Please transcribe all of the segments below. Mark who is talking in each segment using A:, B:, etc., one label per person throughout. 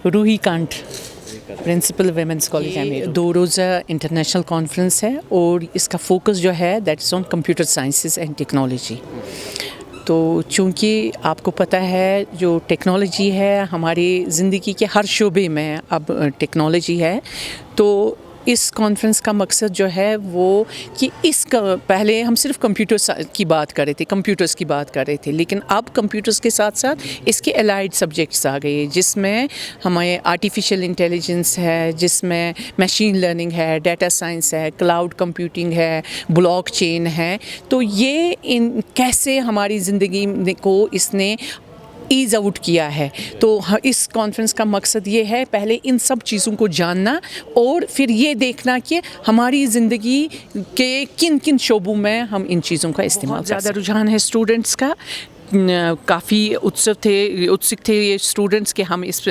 A: Ruhi Kant, principal women's college है। 2 रोज़ा international conference है और इसका फोकस जो है that is on computer sciences and technology. तो चूँकि आपको पता है जो टेक्नोलॉजी है हमारी ज़िंदगी के हर शोबे में अब टेक्नोलॉजी है, तो इस कॉन्फ्रेंस का मकसद जो है वो कि पहले हम सिर्फ कंप्यूटर्स की बात कर रहे थे, लेकिन अब कंप्यूटर्स के साथ साथ इसके अलाइड सब्जेक्ट्स आ गए, जिसमें हमारे आर्टिफिशियल इंटेलिजेंस है, जिसमें मशीन लर्निंग है, डाटा साइंस है, क्लाउड कंप्यूटिंग है, ब्लॉक चेन है। तो ये कैसे हमारी ज़िंदगी को इसने ईज़ आउट किया है। तो इस कॉन्फ्रेंस का मकसद ये है पहले इन सब चीज़ों को जानना और फिर ये देखना कि हमारी ज़िंदगी के किन किन शोबों में हम इन चीज़ों का इस्तेमाल कर सकते हैं। ज़्यादा रुझान है स्टूडेंट्स का, काफ़ी उत्सुक थे ये स्टूडेंट्स कि हम इस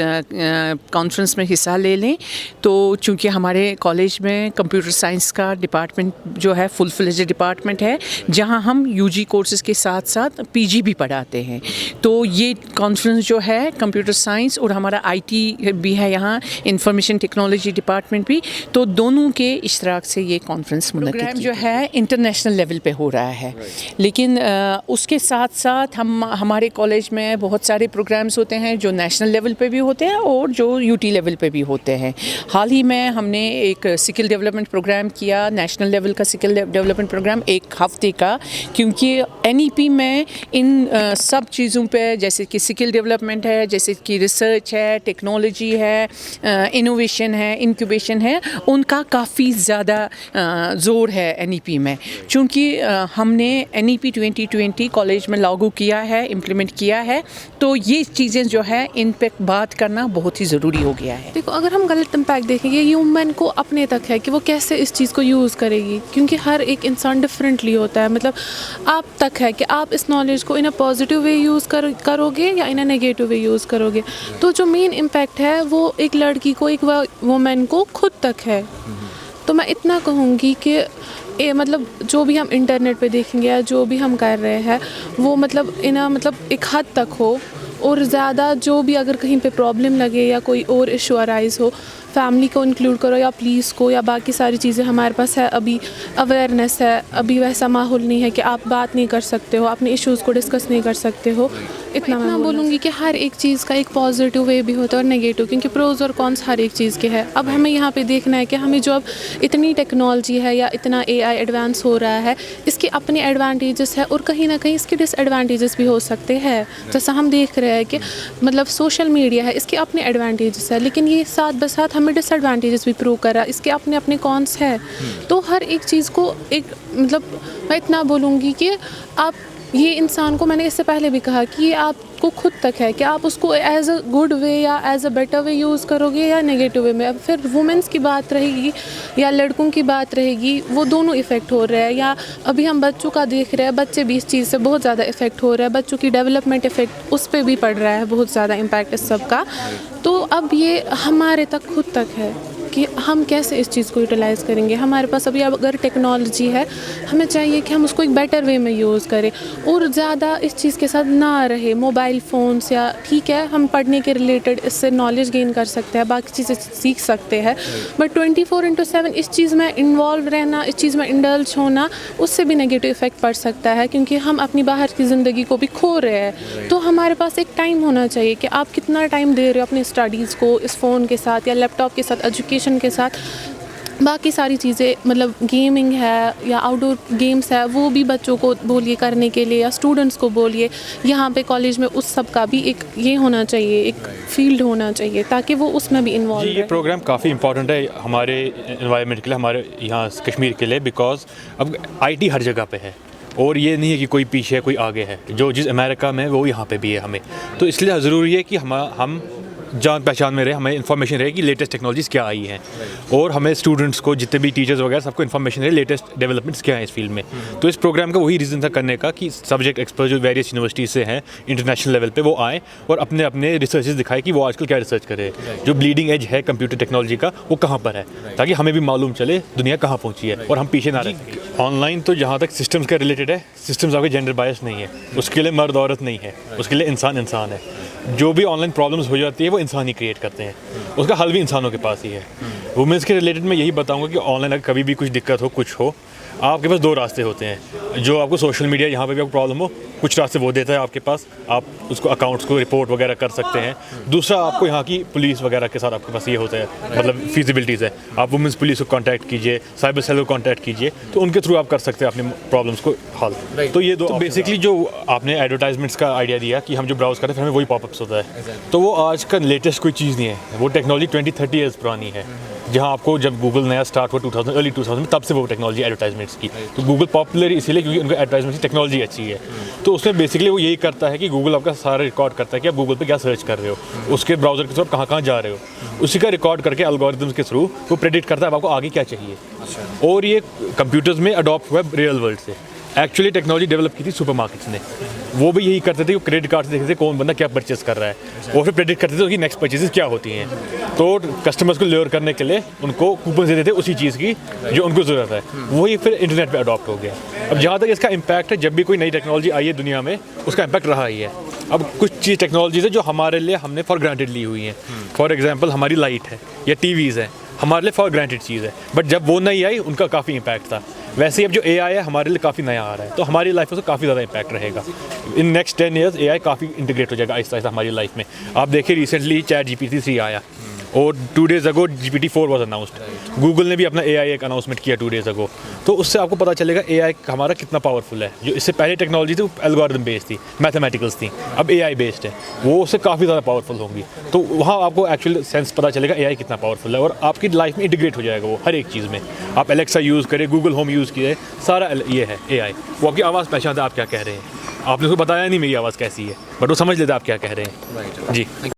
A: कॉन्फ्रेंस में हिस्सा ले लें। तो चूँकि हमारे कॉलेज में कंप्यूटर साइंस का डिपार्टमेंट जो है फुल फ्लेज्ड डिपार्टमेंट है, जहां हम यूजी कोर्सेज़ के साथ साथ पीजी भी पढ़ाते हैं। तो ये कॉन्फ्रेंस जो है कंप्यूटर साइंस और हमारा आईटी भी है यहाँ, इंफॉर्मेशन टेक्नोलॉजी डिपार्टमेंट भी, तो दोनों के इश्तराक से ये कॉन्फ्रेंस मुनक़िद जो है इंटरनेशनल लेवल पे हो रहा है। लेकिन उसके साथ साथ हमारे कॉलेज में बहुत सारे प्रोग्राम्स होते हैं जो नेशनल लेवल पे भी होते हैं और जो यूटी लेवल पे भी होते हैं। हाल ही में हमने एक स्किल डेवलपमेंट प्रोग्राम किया, नेशनल लेवल का स्किल डेवलपमेंट प्रोग्राम 1 हफ्ते का, क्योंकि एनईपी में इन सब चीज़ों पे जैसे कि स्किल डेवलपमेंट है, जैसे कि रिसर्च है, टेक्नोलॉजी है, इनोवेशन है, इंक्यूबेशन है, उनका काफ़ी ज़्यादा ज़ोर है एनईपी में। चूँकि हमने एनईपी 2020 कॉलेज में लागू किया है, इम्प्लीमेंट किया है, तो ये चीज़ें जो है इन पे बात करना बहुत ही ज़रूरी हो गया है।
B: देखो, अगर हम गलत इम्पैक्ट देखेंगे, ये वुमेन को अपने तक है कि वो कैसे इस चीज़ को यूज़ करेगी, क्योंकि हर एक इंसान डिफरेंटली होता है। मतलब आप तक है कि आप इस नॉलेज को इन अ पॉजिटिव वे यूज़ करोगे या इन अ नेगेटिव वे यूज़ करोगे। तो जो मेन इम्पैक्ट है वो एक लड़की को, एक वुमेन को खुद तक है। तो मैं इतना कहूँगी कि मतलब जो भी हम इंटरनेट पे देखेंगे या जो भी हम कर रहे हैं वो मतलब मतलब एक हद तक हो, और ज़्यादा जो भी अगर कहीं पे प्रॉब्लम लगे या कोई और इशू अराइज हो, फैमिली को इंक्लूड करो या पुलिस को या बाकी सारी चीज़ें हमारे पास है। अभी अवेयरनेस है, अभी वैसा माहौल नहीं है कि आप बात नहीं कर सकते हो, अपने इश्यूज़ को डिस्कस नहीं कर सकते हो। इतना मैं बोलूँगी कि हर एक चीज़ का एक पॉजिटिव वे भी होता है और नेगेटिव, क्योंकि प्रोज और कॉन्स हर एक चीज़ के हैं। अब हमें यहाँ पे देखना है कि हमें जो अब इतनी टेक्नोलॉजी है या इतना AI एडवांस हो रहा है, इसके अपने एडवांटेजेस है और कहीं ना कहीं इसके डिसएडवांटेजेस भी हो सकते हैं। जैसा हम देख रहे हैं कि मतलब सोशल मीडिया है, इसके अपने एडवांटेजेस है, लेकिन ये साथ बसाथ हमें डिसएडवांटेजेस भी प्रूव कर रहा है, इसके अपने अपने कॉन्स है। तो हर एक चीज़ को एक मतलब मैं इतना बोलूँगी कि आप ये इंसान को, मैंने इससे पहले भी कहा कि ये आपको खुद तक है कि आप उसको एज अ गुड वे या as a better way use करोगे या नेगेटिव वे में। अब फिर वुमेंस की बात रहेगी या लड़कों की बात रहेगी, वो दोनों इफ़ेक्ट हो रहे हैं। या अभी हम बच्चों का देख रहे हैं, बच्चे भी इस चीज़ से बहुत ज़्यादा इफ़ेक्ट हो रहा है, बच्चों की डेवलपमेंट इफ़ेक्ट उस पर भी पड़ रहा है, बहुत ज़्यादा इम्पैक्ट इस सब का। तो अब ये हमारे तक खुद तक है कि हम कैसे इस चीज़ को यूटिलाइज़ करेंगे। हमारे पास अभी अगर टेक्नोलॉजी है, हमें चाहिए कि हम उसको एक बेटर वे में यूज़ करें और ज़्यादा इस चीज़ के साथ ना रहे। मोबाइल फ़ोन्स या ठीक है हम पढ़ने के रिलेटेड इससे नॉलेज गेन कर सकते हैं, बाकी चीज़ें सीख सकते हैं, बट 24/7 इस चीज़ में इन्वॉल्व रहना, इस चीज़ में इंडल्ज होना, उससे भी नेगेटिव इफ़ेक्ट पड़ सकता है, क्योंकि हम अपनी बाहर की ज़िंदगी को भी खो रहे हैं। तो हमारे पास एक टाइम होना चाहिए कि आप कितना टाइम दे रहे हो अपने स्टडीज़ को इस फ़ोन के साथ या लैपटॉप के साथ, एजुकेशन के साथ। बाकी सारी चीज़ें मतलब गेमिंग है या आउटडोर गेम्स है, वो भी बच्चों को बोलिए करने के लिए या स्टूडेंट्स को बोलिए। यहाँ पे कॉलेज में उस सब का भी एक ये होना चाहिए, एक फील्ड होना चाहिए ताकि वो उसमें भी इन्वॉल्व
C: ये प्रोग्राम काफ़ी इंपॉर्टेंट है हमारे एनवायरनमेंट के लिए, हमारे यहाँ कश्मीर के लिए, बिकॉज अब IT हर जगह पे है और ये नहीं है कि कोई पीछे है कोई आगे है। जो जिस अमेरिका में वो यहाँ पे भी है हमें, तो इसलिए ज़रूरी है कि हम जान पहचान में रहे, हमें इन्फॉर्मेशन रहे कि लेटेस्ट टेक्नोलॉजीज़ क्या आई हैं, और हमें स्टूडेंट्स को, जितने भी टीचर्स वगैरह, सबको इन्फॉर्मेशन रहे लेटेस्ट डेवलपमेंट्स क्या हैं इस फील्ड में। तो इस प्रोग्राम का वही रीज़न था करने का कि सब्जेक्ट एक्सपर्ट जो वेरियस यूनिवर्सिटीज़ से हैं इंटरनेशनल लेवल पे, वो आए और अपने अपने रिसर्चेस दिखाए कि वो आजकल क्या रिसर्च करे, जो ब्लीडिंग एज है कंप्यूटर टेक्नोलॉजी का वो कहाँ पर है, ताकि हमें भी मालूम चले दुनिया कहाँ पहुँची है और हम पीछे ना रह सकें। آن لائن تو جہاں تک سسٹمز کا ریلیٹڈ ہے، سسٹمز آپ کے جینڈر بائس نہیں ہے، اس کے لیے مرد عورت نہیں ہے، اس کے لیے انسان ہے. جو بھی آن لائن پرابلمس ہو جاتی ہے وہ انسان ہی کریٹ کرتے ہیں، اس کا حل بھی انسانوں کے پاس ہی ہے. وومنس کے ریلیٹڈ میں یہی بتاؤں گا کہ آن لائن اگر کبھی بھی کچھ دقت ہو، کچھ ہو، آپ کے پاس 2 راستے ہوتے ہیں. جو آپ کو سوشل میڈیا یہاں پہ بھی آپ کو پرابلم ہو، کچھ راستے وہ دیتا ہے آپ کے پاس، آپ اس کو اکاؤنٹس کو رپورٹ وغیرہ کر سکتے ہیں. دوسرا آپ کو یہاں کی پولیس وغیرہ کے ساتھ آپ کے پاس یہ ہوتا ہے، مطلب فیزیبلٹیز ہے، آپ وومنس پولیس کو کانٹیکٹ کیجیے، سائبر سیل کو کانٹیکٹ کیجیے، تو ان کے تھرو آپ کر سکتے ہیں اپنے پرابلمس کو حل. تو یہ 2 بیسکلی جو آپ نے ایڈورٹائزمنٹس کا آئیڈیا دیا کہ ہم جو براؤز کرتے ہیں پھر ہمیں وہی پاپ اپس ہوتا ہے، تو وہ آج کا لیٹسٹ کوئی چیز نہیں ہے. وہ ٹیکنالوجی 20-30 ایئرس پرانی ہے. جہاں آپ کو جب گوگل نیا اسٹارٹ ہوا ارلی 2000 میں، تب سے وہ ٹیکنالوجی ایڈورٹائزمنٹس کی. تو گوگل پاپولر اسی لیے کیونکہ ان کا ایڈورٹائزمنٹ کی ٹیکنالوجی اچھی ہے. تو اس میں بیسکلی وہ یہی کرتا ہے کہ گوگل آپ کا سارا ریکارڈ کرتا ہے کہ آپ گوگل پہ کیا سرچ کر رہے ہو، اس کے براؤزر کے تھرو آپ کہاں کہاں جا رہے ہو، اسی کا ریکارڈ کر کے الگورتھمس کے تھرو وہ پریڈکٹ کرتا ہے آپ کو آگے کیا چاہیے. اور یہ کمپیوٹرز میں اڈاپٹ ہوا ہے ریئل ورلڈ سے. ایکچولی ٹیکنالوجی ڈیولپ کی تھی سپر مارکیٹس نے، وہ بھی یہی کرتے تھے کہ کریڈٹ کارڈ سے دیکھتے تھے کون بندہ کیا پرچیز کر رہا ہے، اور پھر پریڈکٹ کرتے تھے اس کی نیکسٹ پرچیزز کیا ہوتی ہیں. تو کسٹمرز کو لیور کرنے کے لیے ان کو کوپنز دیتے تھے اسی چیز کی جو ان کو ضرورت ہے. وہی پھر انٹرنیٹ پہ اڈاپٹ ہو گیا. اب جہاں تک اس کا امپیکٹ ہے، جب بھی کوئی نئی ٹیکنالوجی آئی ہے دنیا میں، اس کا امپیکٹ رہا ہی ہے. اب کچھ چیز ٹیکنالوجیز ہے جو ہمارے لیے ہم نے فار گرانٹیڈ لی ہوئی ہیں. فار ایگزامپل ہماری لائٹ ہے یا ٹی ویز ہے، ہمارے لیے فار گرانٹیڈ چیز ہے، بٹ جب وہ نہیں آئی ان کا کافی امپیکٹ تھا. ویسے ہی اب جو اے آئی ہے ہمارے لیے کافی نیا آ رہا ہے، تو ہماری لائف میں سے کافی زیادہ امپیکٹ رہے گا. In next 10 years A I کافی انٹیگریٹ ہو جائے گا آہستہ آہستہ ہماری لائف میں. آپ دیکھیں ریسنٹلی چیٹ GPT-3 آیا، اور 2 days ago GPT-4 was announced. Google نے بھی اپنا اے آئی ایک اناؤنسمنٹ کیا 2 days ago. تو اس سے آپ کو پتہ چلے گا اے آئی ہمارا کتنا پاورفل ہے. جو اس سے پہلے ٹیکنالوجی تھی وہ الگورتھم بیسڈ تھی، میتھمیٹیکلس تھیں، اب اے آئی بیسڈ ہے، وہ اس سے کافی زیادہ پاورفل ہوں گی. تو وہاں آپ کو ایکچوئل سینس پتہ چلے گا اے آئی کتنا پاورفل ہے، اور آپ کی لائف میں انٹیگریٹ ہو جائے گا وہ ہر ایک چیز میں. آپ الیکسا یوز کریں، گوگل ہوم یوز کیے، سارا یہ ہے اے آئی. وہ آپ کی آواز پہچانتا ہے آپ کیا کہہ رہے ہیں. آپ نے اس کو بتایا نہیں میری آواز کیسی ہے، بٹ وہ سمجھ لیتا ہے آپ کیا کہہ رہے ہیں. جی.